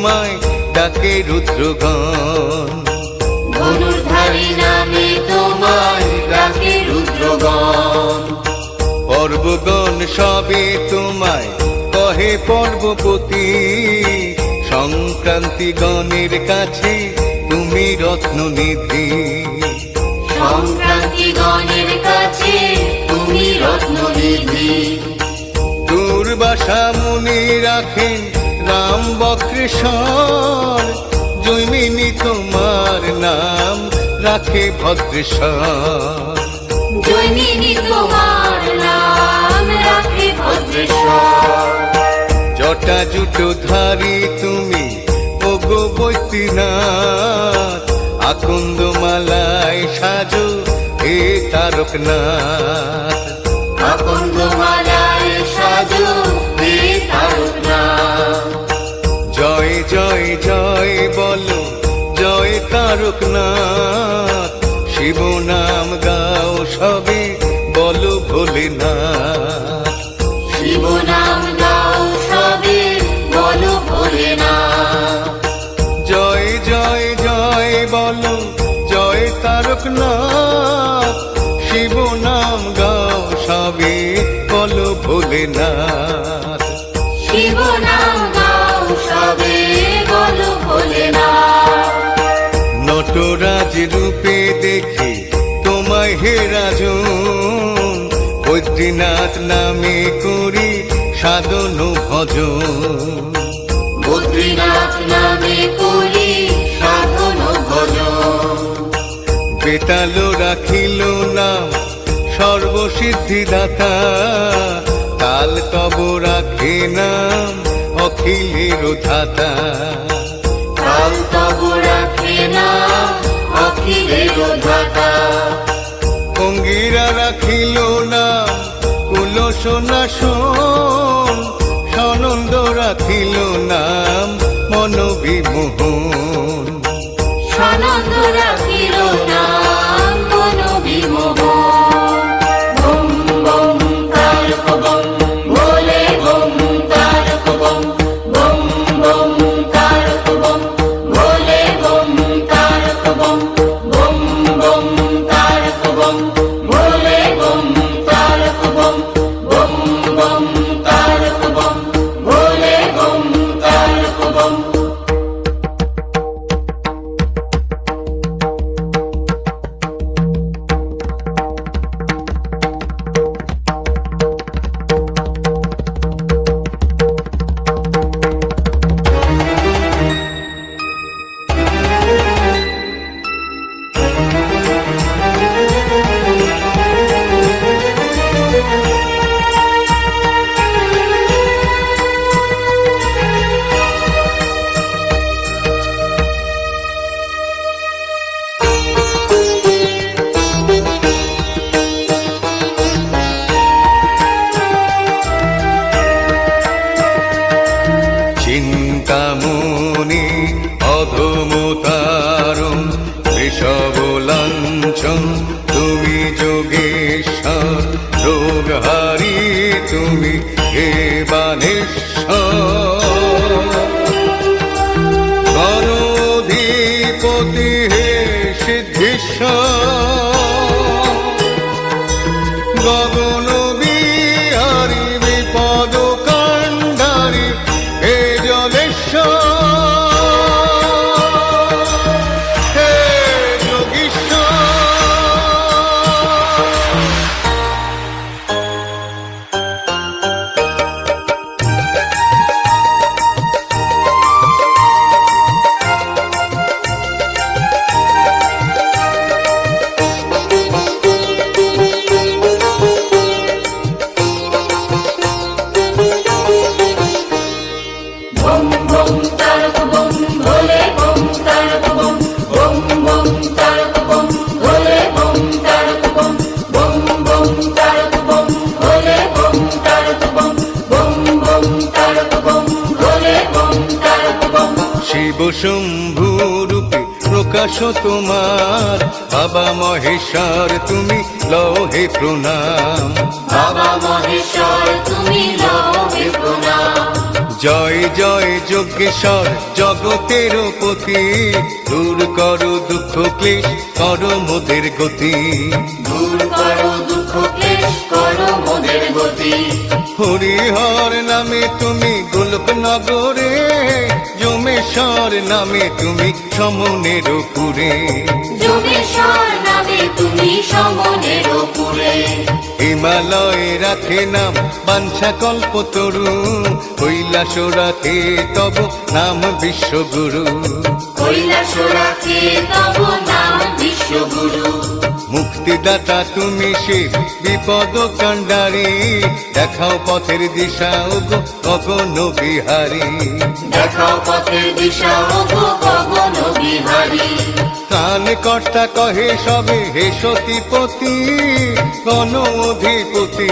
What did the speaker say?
তোমায় ডাকে রুদ্রগণ, ধনুর্ধারী নামে তোমায় ডাকে রুদ্রগণ। পর্বগণ সবে তোমায় কহে পর্বপতি, সংক্রান্তি গণের কাছে তুমি রত্ননিধি। সংক্রান্তি গণের কাছে তুমি রত্ননিধি। দুর্বাসা মুনি রাখেন রাম বক্রেশ্বর, জৈমিনী তোমার নাম রাখে ভদ্রেশ্বর। জৈমিনী তোমার নাম রাখে ভদ্রেশ্বর। জটা জুটো ধারী তুমি ওগো বৈদ্যনাথ, আকন্দ মালায় সাজো হে তারকনাথ। আকন্দ মালায় সাজো হে তারকনাথ। জয় জয় জয় বলো জয় তারকনাথ, শিব নাম গাও সবে বলো ভোলেনাথ। শিব নাম গাও সবে বলো ভোলেনাথ। জয় জয় জয় বলো জয় তারকনাথ, শিব নাম গাও সবে বলো ভোলেনাথ। শিব নাম গাও সবে বলো ভোলেনাথ। নটরাজ রূপে দেখে তোমায় হে রাজন, বদ্রীনাথ নামে করি সাধন ভজন। বদ্রীনাথ নামে করি সাধন ভজন। বেতাল রাখিল নাম সর্বসিদ্ধিদাতা, কাল তব রাখে নাম অখিলের ধাতা। কাল তব রাখে নাম অখিলের ধাতা। অঙ্গিরা রাখিল নাম কুলসনাশন, সনন্দ রাখিল নাম মনোবিমোহন। সানন্দ রাখিল নাম মনোবিমোহন। বম বম তারক বম ভোলে বম তারক বম। বম বম তারক বম ভোলে বম তারক বম। বম বম তারক বম ভোলে বম তারক বম। বম বম তারক বম ভোলে বম তারক বম। চিন্তামণি অধমতারণ বিষব লাঞ্ছন, তুমি যোগেশ্বর রোগহারি তুমি হে বানেশ্বর। গণধিপতি হে সিদ্ধেশ্বর, গগন বিহারী বিপদ কাণ্ডারী হে জলেশ্বর। হে যোগীশ্বর, বম বম তারক বম ভোলে বম তারক বম। বম বম তারক বম ভোলে বম তারক বম। বম বম তারক বম ভোলে বম তারক বম। বম বম তারক বম ভোলে বম তারক বম। শিব শম্ভু রূপে প্রকাশ তোমার, বাবা মহেশ্বর তুমি লহে প্রণাম। বাবা মহেশ্বর তুমি লহে প্রণাম। জয় জয় যজ্ঞেশ্বর জগতের পতি, দূর করো দুঃখ ক্লেশ করো মোদের গতি। দূর করো দুঃখ ক্লেশ করো মোদের গতি। হরিহর নামে তুমি গোলকনগরে, যমেশ্বর নামে তুমি সমনের পুরে। যমেশ্বর নামে তুমি সমনের পুরে। হিমালয় রাখে নাম বাঞ্ছা কল্পতরু, কৈলাস রাখে তব নাম বিশ্বগুরু। কৈলাস রাখে তব নাম বিশ্বগুরু। মুক্তিদাতা তুমি শিব বিপদ কাণ্ডারি, দেখাও পথের দিশা ওগো গগন বিহারী। দেখাও পথের দিশা ওগো গগন বিহারী। ত্রাণ কর্তা কহে সবে হে সতীপতি, গণ অধিপতি।